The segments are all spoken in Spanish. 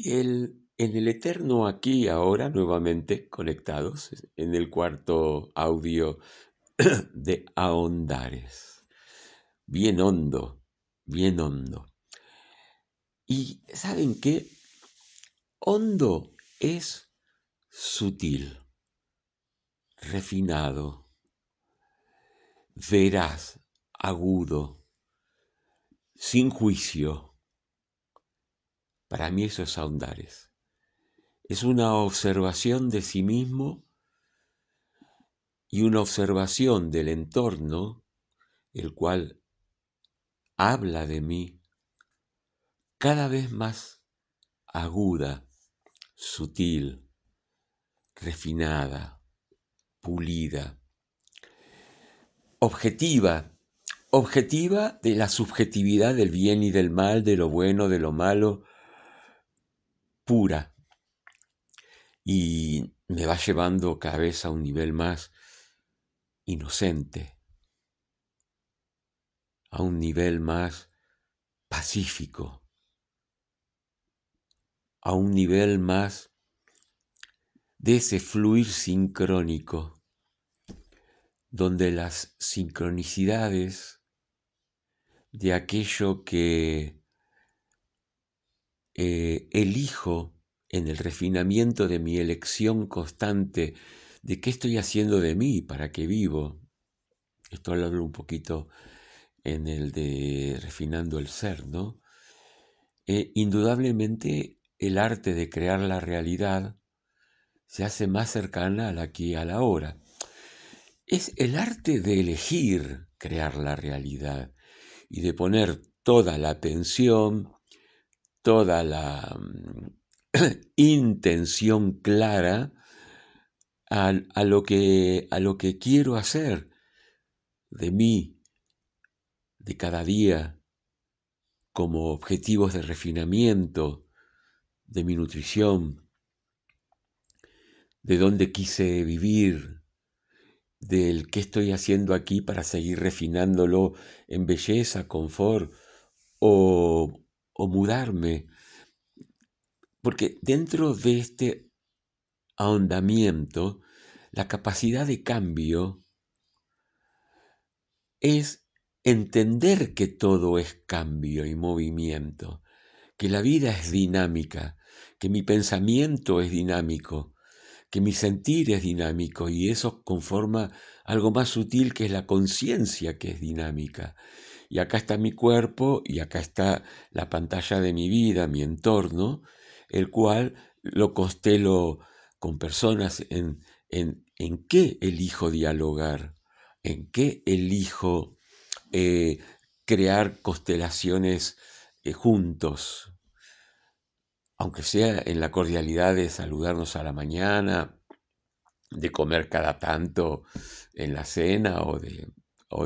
En el eterno aquí y ahora, nuevamente conectados en el cuarto audio de Ahondares. Bien hondo, bien hondo. ¿Y saben qué? Hondo es sutil, refinado, veraz, agudo, sin juicio. Para mí eso es Ahondares. Es una observación de sí mismo y una observación del entorno, el cual habla de mí cada vez más aguda, sutil, refinada, pulida, objetiva, objetiva de la subjetividad del bien y del mal, de lo bueno, de lo malo, pura, y me va llevando cada vez a un nivel más inocente, a un nivel más pacífico, a un nivel más de ese fluir sincrónico, donde las sincronicidades de aquello que elijo en el refinamiento de mi elección constante de qué estoy haciendo de mí, para qué vivo. Esto lo hablo un poquito en el de refinando el ser, ¿no? Indudablemente el arte de crear la realidad se hace más cercana al aquí y a la hora. Es el arte de elegir crear la realidad y de poner toda la atención, toda la intención clara a lo que quiero hacer de mí, de cada día, como objetivos de refinamiento, de mi nutrición, de dónde quise vivir, del qué estoy haciendo aquí para seguir refinándolo en belleza, confort o mudarme. Porque dentro de este ahondamiento, la capacidad de cambio es entender que todo es cambio y movimiento, que la vida es dinámica, que mi pensamiento es dinámico, que mi sentir es dinámico y eso conforma algo más sutil que es la conciencia que es dinámica. Y acá está mi cuerpo y acá está la pantalla de mi vida, mi entorno, el cual lo constelo con personas en qué elijo dialogar, en qué elijo eh, crear constelaciones juntos, aunque sea en la cordialidad de saludarnos a la mañana, de comer cada tanto en la cena o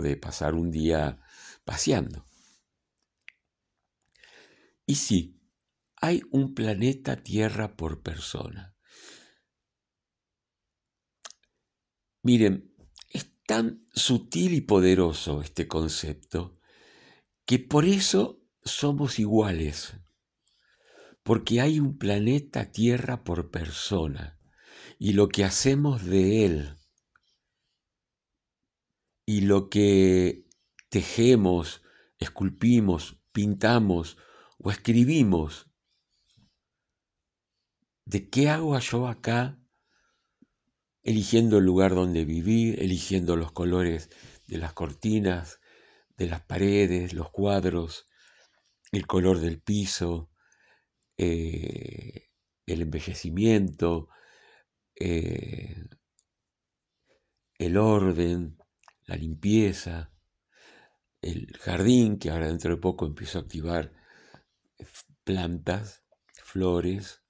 de pasar un día paseando. Y sí, hay un planeta Tierra por persona. Miren, es tan sutil y poderoso este concepto que por eso somos iguales, porque hay un planeta Tierra por persona y lo que hacemos de él y lo que tejemos, esculpimos, pintamos o escribimos, de qué hago yo acá, eligiendo el lugar donde vivir, eligiendo los colores de las cortinas, de las paredes, los cuadros, el color del piso, eh, el embellecimiento, eh, el orden, la limpieza, el jardín, que ahora dentro de poco empiezo a activar plantas, flores,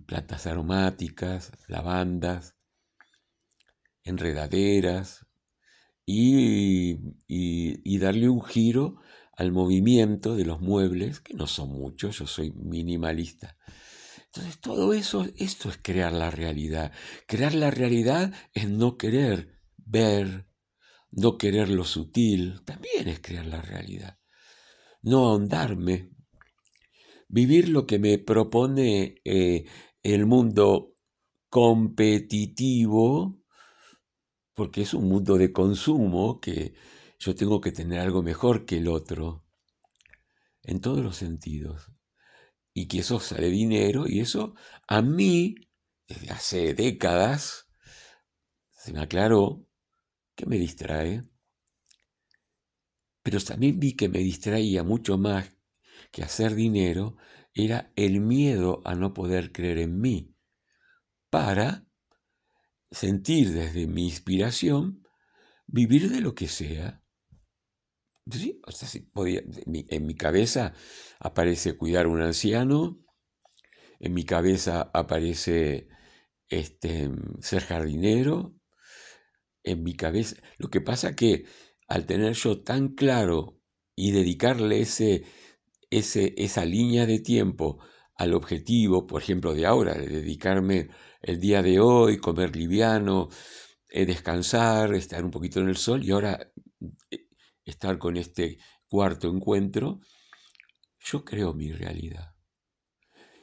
plantas aromáticas, lavandas, enredaderas, y darle un giro al movimiento de los muebles, que no son muchos, yo soy minimalista. Entonces todo eso, esto es crear la realidad. Crear la realidad es no querer ver, no querer lo sutil, también es crear la realidad. No ahondarme, vivir lo que me propone el mundo competitivo, porque es un mundo de consumo que yo tengo que tener algo mejor que el otro, en todos los sentidos, y que eso sale dinero, y eso a mí, desde hace décadas, se me aclaró que me distrae, pero también vi que me distraía mucho más que hacer dinero, era el miedo a no poder creer en mí, para sentir desde mi inspiración, vivir de lo que sea. Sí, o sea, sí, podía, en mi cabeza aparece cuidar a un anciano, en mi cabeza aparece ser jardinero, en mi cabeza. Lo que pasa que al tener yo tan claro y dedicarle esa línea de tiempo al objetivo, por ejemplo, de ahora, de dedicarme el día de hoy, comer liviano, descansar, estar un poquito en el sol y ahora estar con este cuarto encuentro, yo creo mi realidad.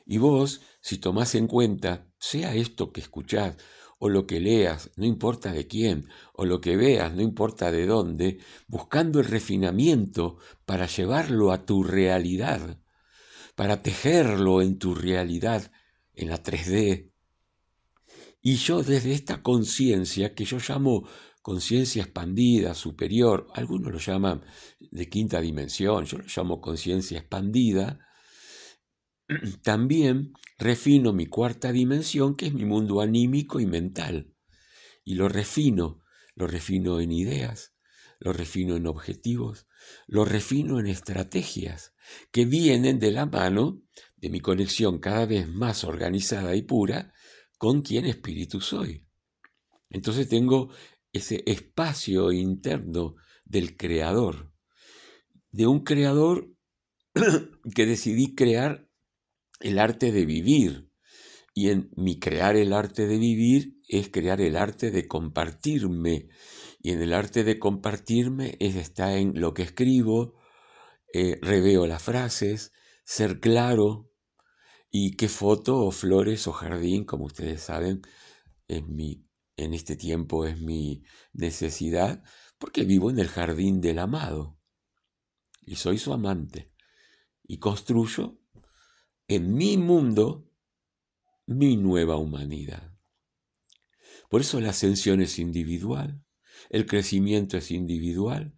Y vos, si tomás en cuenta, sea esto que escuchás, o lo que leas, no importa de quién, o lo que veas, no importa de dónde, buscando el refinamiento para llevarlo a tu realidad, para tejerlo en tu realidad, en la 3D. Y yo desde esta conciencia, que yo llamo conciencia expandida, superior, algunos lo llaman de quinta dimensión, yo lo llamo conciencia expandida, también refino mi cuarta dimensión, que es mi mundo anímico y mental. Y lo refino en ideas, lo refino en objetivos, lo refino en estrategias que vienen de la mano de mi conexión cada vez más organizada y pura con quien espíritu soy. Entonces tengo ese espacio interno del creador, de un creador que decidí crear el arte de vivir. Y en mi crear el arte de vivir es crear el arte de compartirme. Y en el arte de compartirme es estar en lo que escribo, reveo las frases, ser claro y qué foto o flores o jardín, como ustedes saben, es en este tiempo es mi necesidad, porque vivo en el jardín del amado y soy su amante y construyo en mi mundo mi nueva humanidad. Por eso la ascensión es individual, el crecimiento es individual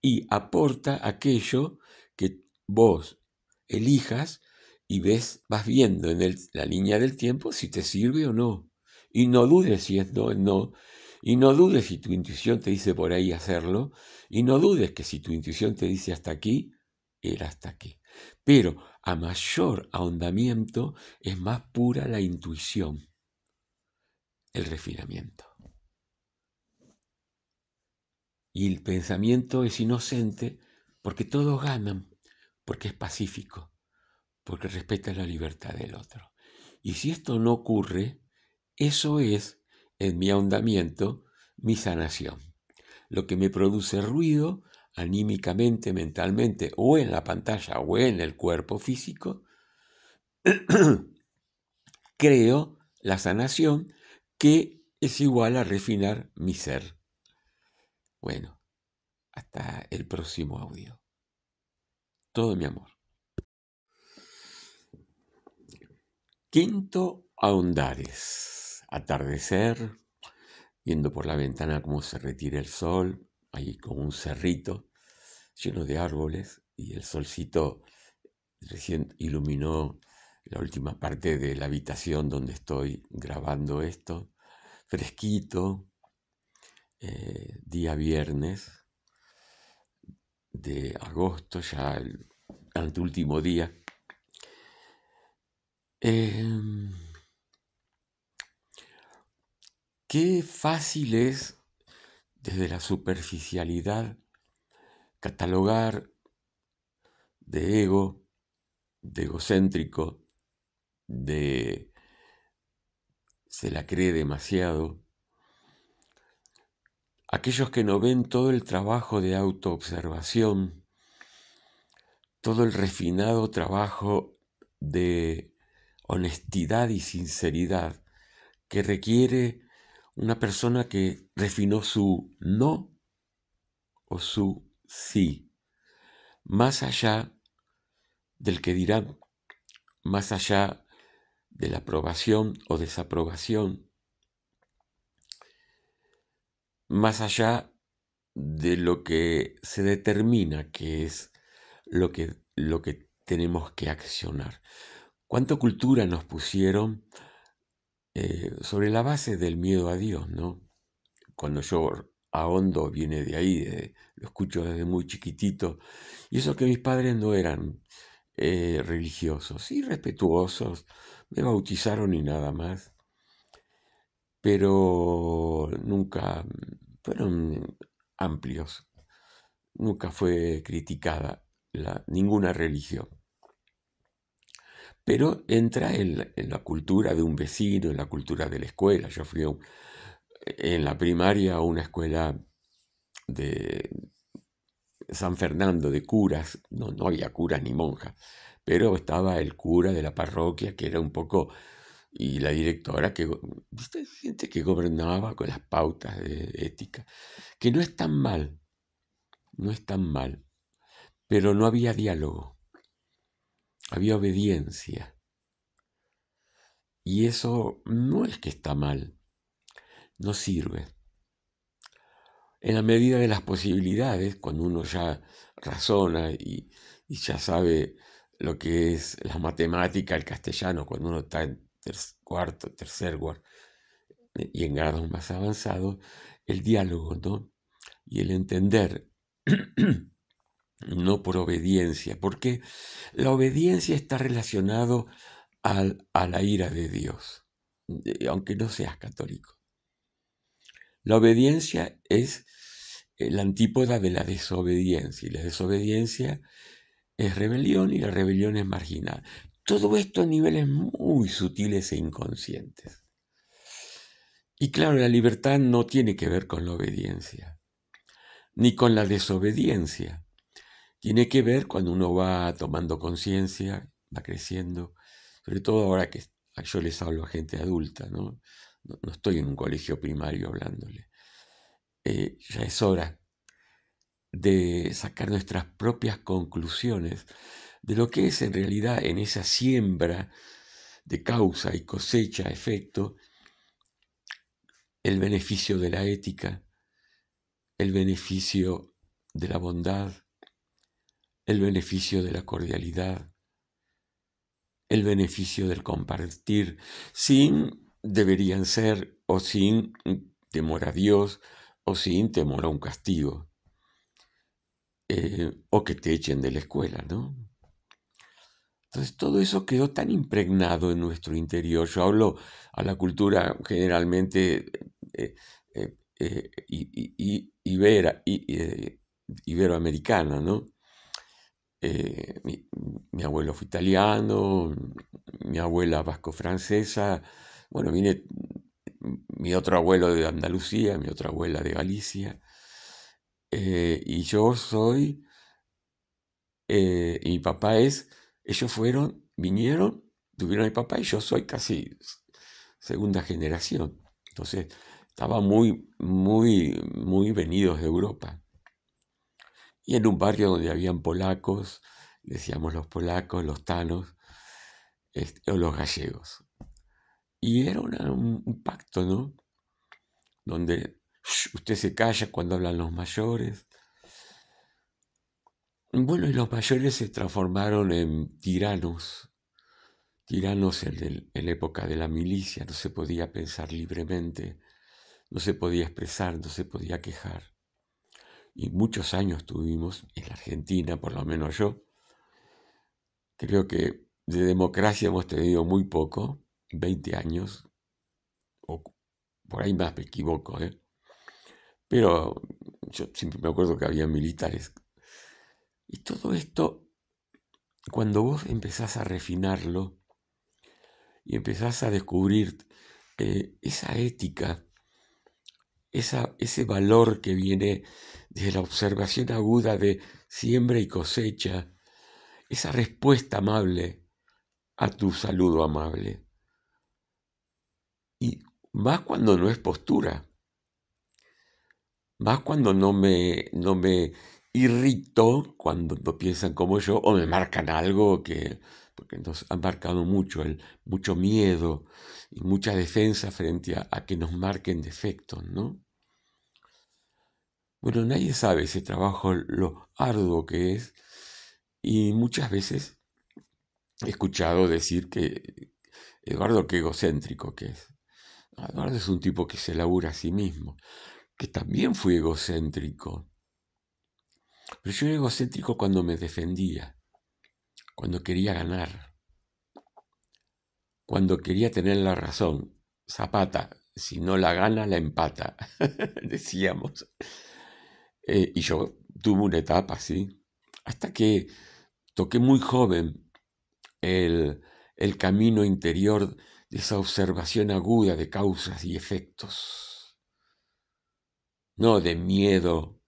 y aporta aquello que vos elijas y vas viendo en la línea del tiempo si te sirve o no. Y no dudes si es no, es no. Y no dudes si tu intuición te dice por ahí hacerlo. Y no dudes que si tu intuición te dice hasta aquí, era hasta aquí. Pero a mayor ahondamiento es más pura la intuición, el refinamiento. Y el pensamiento es inocente porque todos ganan, porque es pacífico, porque respeta la libertad del otro. Y si esto no ocurre, eso es, en mi ahondamiento, mi sanación. Lo que me produce ruido, anímicamente, mentalmente, o en la pantalla, o en el cuerpo físico, creo la sanación que es igual a refinar mi ser. Bueno, hasta el próximo audio. Todo mi amor. Quinto Ahondares. Atardecer, viendo por la ventana cómo se retira el sol, ahí como un cerrito lleno de árboles, y el solcito recién iluminó la última parte de la habitación donde estoy grabando esto. Fresquito, día viernes de agosto, ya el anteúltimo día. Qué fácil es, desde la superficialidad, catalogar de ego, de egocéntrico, de se la cree demasiado, aquellos que no ven todo el trabajo de autoobservación, todo el refinado trabajo de honestidad y sinceridad que requiere una persona que refinó su no o su sí, más allá del que dirán, más allá de la aprobación o desaprobación, más allá de lo que se determina que es lo que tenemos que accionar. ¿Cuánta cultura nos pusieron sobre la base del miedo a Dios, ¿no? Cuando yo ahondo viene de ahí, lo escucho desde muy chiquitito, y eso que mis padres no eran religiosos, sí respetuosos, me bautizaron y nada más, pero nunca fueron amplios, nunca fue criticada ninguna religión. Pero entra en la cultura de un vecino, en la cultura de la escuela. Yo fui en la primaria a una escuela de San Fernando, de curas, no había curas ni monjas, pero estaba el cura de la parroquia, que era un poco, y la directora, que, ¿viste? Gente que gobernaba con las pautas de ética, que no es tan mal, no es tan mal, pero no había diálogo, había obediencia, y eso no es que está mal, no sirve. En la medida de las posibilidades, cuando uno ya razona y ya sabe lo que es la matemática, el castellano, cuando uno está en cuarto, tercer grado y en grados más avanzados, el diálogo, ¿no? Y el entender, no por obediencia, porque la obediencia está relacionado a la ira de Dios, aunque no seas católico. La obediencia es la antípoda de la desobediencia, y la desobediencia es rebelión y la rebelión es marginal. Todo esto a niveles muy sutiles e inconscientes. Y claro, la libertad no tiene que ver con la obediencia, ni con la desobediencia. Tiene que ver cuando uno va tomando conciencia, va creciendo, sobre todo ahora que yo les hablo a gente adulta, ¿no? No estoy en un colegio primario hablándole. Ya es hora de sacar nuestras propias conclusiones de lo que es en realidad en esa siembra de causa y cosecha, efecto, el beneficio de la ética, el beneficio de la bondad, el beneficio de la cordialidad, el beneficio del compartir, sin deberían ser o sin temor a Dios o sin temor a un castigo, o que te echen de la escuela, ¿no? Entonces todo eso quedó tan impregnado en nuestro interior. Yo hablo a la cultura generalmente iberoamericana, ¿no? Mi abuelo fue italiano, mi abuela vasco-francesa, bueno, viene mi otro abuelo de Andalucía, mi otra abuela de Galicia, y yo soy, y mi papá ellos vinieron, tuvieron a mi papá y yo soy casi segunda generación. Entonces, estaba muy venidos de Europa. Y en un barrio donde habían polacos, decíamos los polacos, los tanos, o los gallegos. Y era un pacto, ¿no? Donde usted se calla cuando hablan los mayores. Bueno, y los mayores se transformaron en tiranos en la época de la milicia, no se podía pensar libremente, no se podía expresar, no se podía quejar. Y muchos años tuvimos, en la Argentina, por lo menos yo, creo que de democracia hemos tenido muy poco, 20 años, o por ahí más me equivoco, ¿eh? Pero yo siempre me acuerdo que había militares. Y todo esto, cuando vos empezás a refinarlo y empezás a descubrir esa ética, ese valor que viene de la observación aguda de siembra y cosecha, esa respuesta amable a tu saludo amable. Y más cuando no es postura, más cuando no me irrito cuando no piensan como yo o me marcan algo porque nos han marcado mucho, mucho miedo y mucha defensa frente a que nos marquen defectos, ¿no? Bueno, nadie sabe ese trabajo, lo arduo que es, y muchas veces he escuchado decir que Eduardo, qué egocéntrico que es. Eduardo es un tipo que se labura a sí mismo, que también fui egocéntrico. Pero yo era egocéntrico cuando me defendía, cuando quería ganar, cuando quería tener la razón. Zapata, si no la gana, la empata, decíamos. Y yo tuve una etapa así, hasta que toqué muy joven el camino interior de esa observación aguda de causas y efectos, no de miedo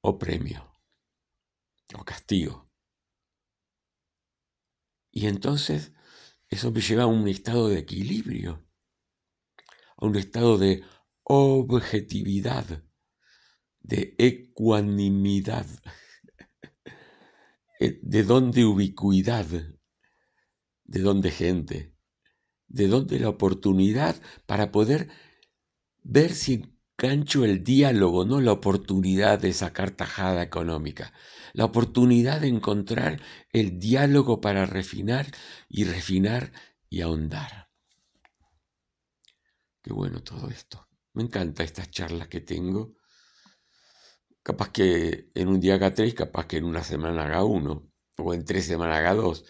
o premio o castigo. Y entonces eso me lleva a un estado de equilibrio, a un estado de objetividad, de ecuanimidad, de donde ubicuidad, de donde gente, de donde la oportunidad para poder ver si engancho el diálogo, no la oportunidad de sacar tajada económica, la oportunidad de encontrar el diálogo para refinar y ahondar. Qué bueno todo esto. Me encanta estas charlas que tengo. Capaz que en un día haga 3, capaz que en una semana haga 1, o en 3 semanas haga 2,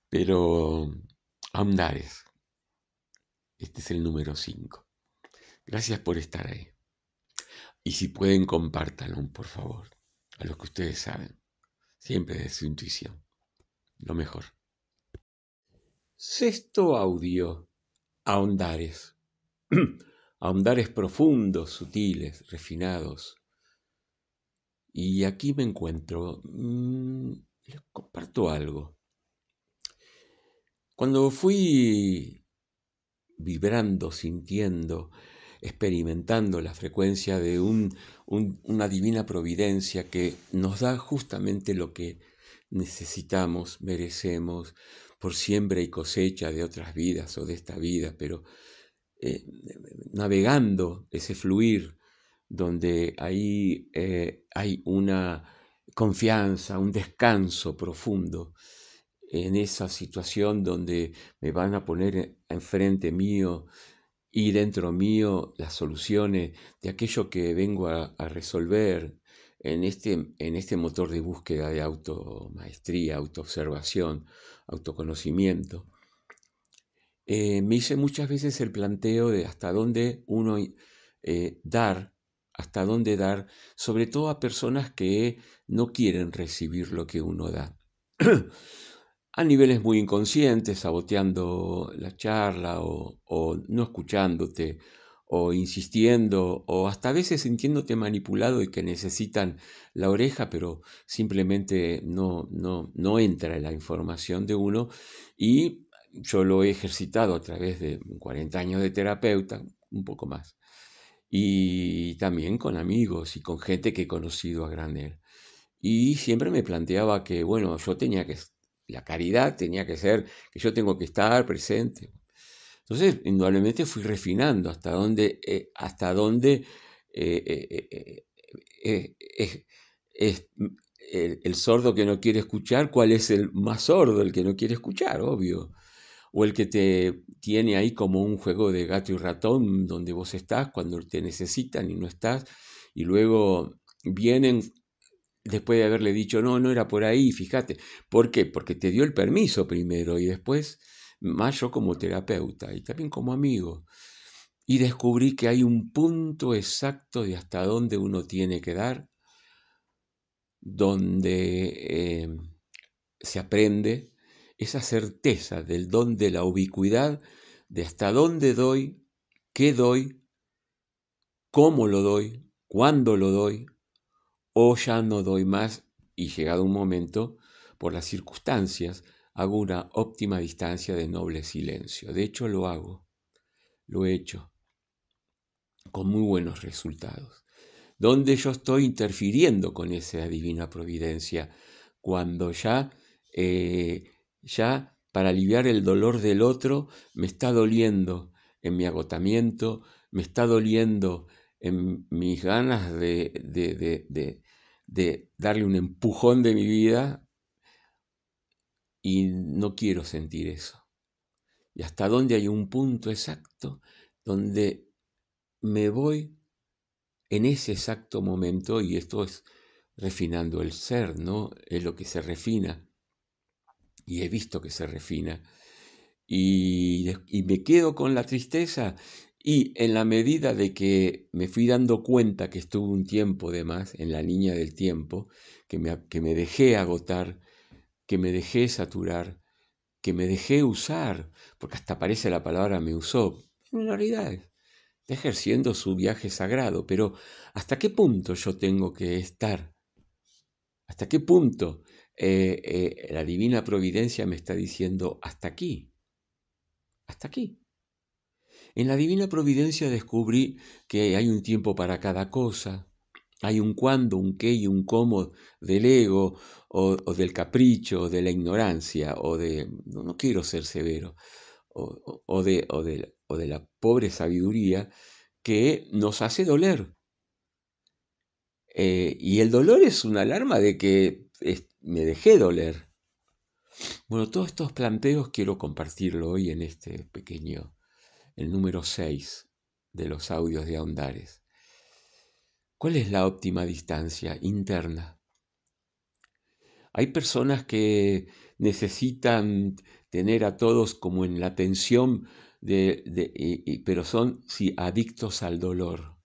pero ahondares. Este es el número 5. Gracias por estar ahí. Y si pueden, compártanlo, por favor, a los que ustedes saben. Siempre de su intuición. Lo mejor. Sexto audio. Ahondares. Ahondares profundos, sutiles, refinados. Y aquí me encuentro. Les comparto algo. Cuando fui vibrando, sintiendo, experimentando la frecuencia de una divina providencia que nos da justamente lo que necesitamos, merecemos, por siembra y cosecha de otras vidas o de esta vida, pero eh, navegando ese fluir donde ahí hay una confianza, un descanso profundo en esa situación donde me van a poner enfrente mío y dentro mío las soluciones de aquello que vengo a resolver en este motor de búsqueda de automaestría, autoobservación, autoconocimiento. Me hice muchas veces el planteo de hasta dónde uno hasta dónde dar, sobre todo a personas que no quieren recibir lo que uno da. A niveles muy inconscientes, saboteando la charla o no escuchándote o insistiendo o hasta a veces sintiéndote manipulado y que necesitan la oreja, pero simplemente no entra la información de uno. Y yo lo he ejercitado a través de 40 años de terapeuta, un poco más, y también con amigos y con gente que he conocido a granel. Y siempre me planteaba que, bueno, la caridad tenía que ser que yo tengo que estar presente. Entonces, indudablemente fui refinando hasta dónde eh, eh, eh, es el sordo que no quiere escuchar, cuál es el más sordo, el que no quiere escuchar, obvio. O el que te tiene ahí como un juego de gato y ratón, donde vos estás cuando te necesitan y no estás, y luego vienen después de haberle dicho, no, no era por ahí, fíjate. ¿Por qué? Porque te dio el permiso primero y después, más yo como terapeuta y también como amigo. Y descubrí que hay un punto exacto de hasta dónde uno tiene que dar, donde se aprende esa certeza del don de la ubicuidad, de hasta dónde doy, qué doy, cómo lo doy, cuándo lo doy, o ya no doy más y llegado un momento, por las circunstancias, hago una óptima distancia de noble silencio. De hecho, lo hago, lo he hecho, con muy buenos resultados. Donde yo estoy interfiriendo con esa divina providencia, cuando ya para aliviar el dolor del otro me está doliendo en mi agotamiento, me está doliendo en mis ganas de darle un empujón de mi vida y no quiero sentir eso. Y hasta dónde hay un punto exacto donde me voy en ese exacto momento, y esto es refinando el ser, ¿no? Es lo que se refina, y he visto que se refina, y me quedo con la tristeza, y en la medida de que me fui dando cuenta que estuve un tiempo de más en la línea del tiempo, que me dejé agotar, que me dejé saturar, que me dejé usar, porque hasta aparece la palabra me usó, en realidad está ejerciendo su viaje sagrado, pero ¿hasta qué punto yo tengo que estar? ¿Hasta qué punto la divina providencia me está diciendo hasta aquí? Hasta aquí. En la divina providencia descubrí que hay un tiempo para cada cosa, hay un cuándo, un qué y un cómo del ego o del capricho, o de la ignorancia, o de, no quiero ser severo, o de la pobre sabiduría que nos hace doler. Y el dolor es una alarma de que me dejé doler. Bueno, todos estos planteos quiero compartirlo hoy en este pequeño, el número 6 de los audios de Ahondares. ¿Cuál es la óptima distancia interna? Hay personas que necesitan tener a todos como en la tensión, pero son sí, adictos al dolor.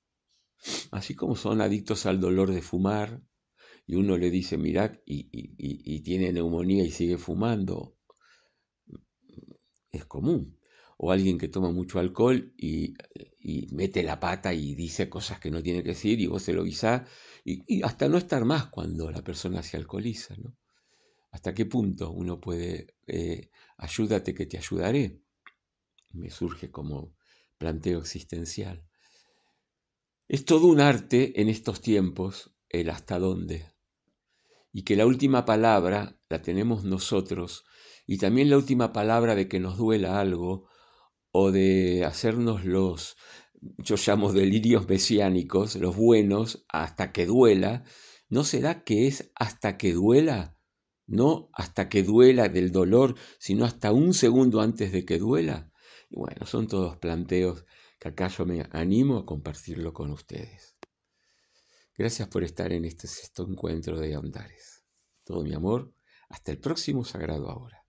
Así como son adictos al dolor de fumar, y uno le dice, mirá, y tiene neumonía y sigue fumando, es común. O alguien que toma mucho alcohol y mete la pata y dice cosas que no tiene que decir y vos se lo avisás, y hasta no estar más cuando la persona se alcoholiza, ¿no? ¿Hasta qué punto uno puede, ayúdate que te ayudaré? Me surge como planteo existencial. Es todo un arte en estos tiempos, el hasta dónde. Y que la última palabra la tenemos nosotros, y también la última palabra de que nos duela algo o de hacernos yo llamo delirios mesiánicos, los buenos, hasta que duela. ¿No será que es hasta que duela? No hasta que duela del dolor, sino hasta un segundo antes de que duela. Y bueno, son todos planteos que acá yo me animo a compartirlo con ustedes. Gracias por estar en este sexto encuentro de Ahondares. Todo mi amor. Hasta el próximo Sagrado Ahora.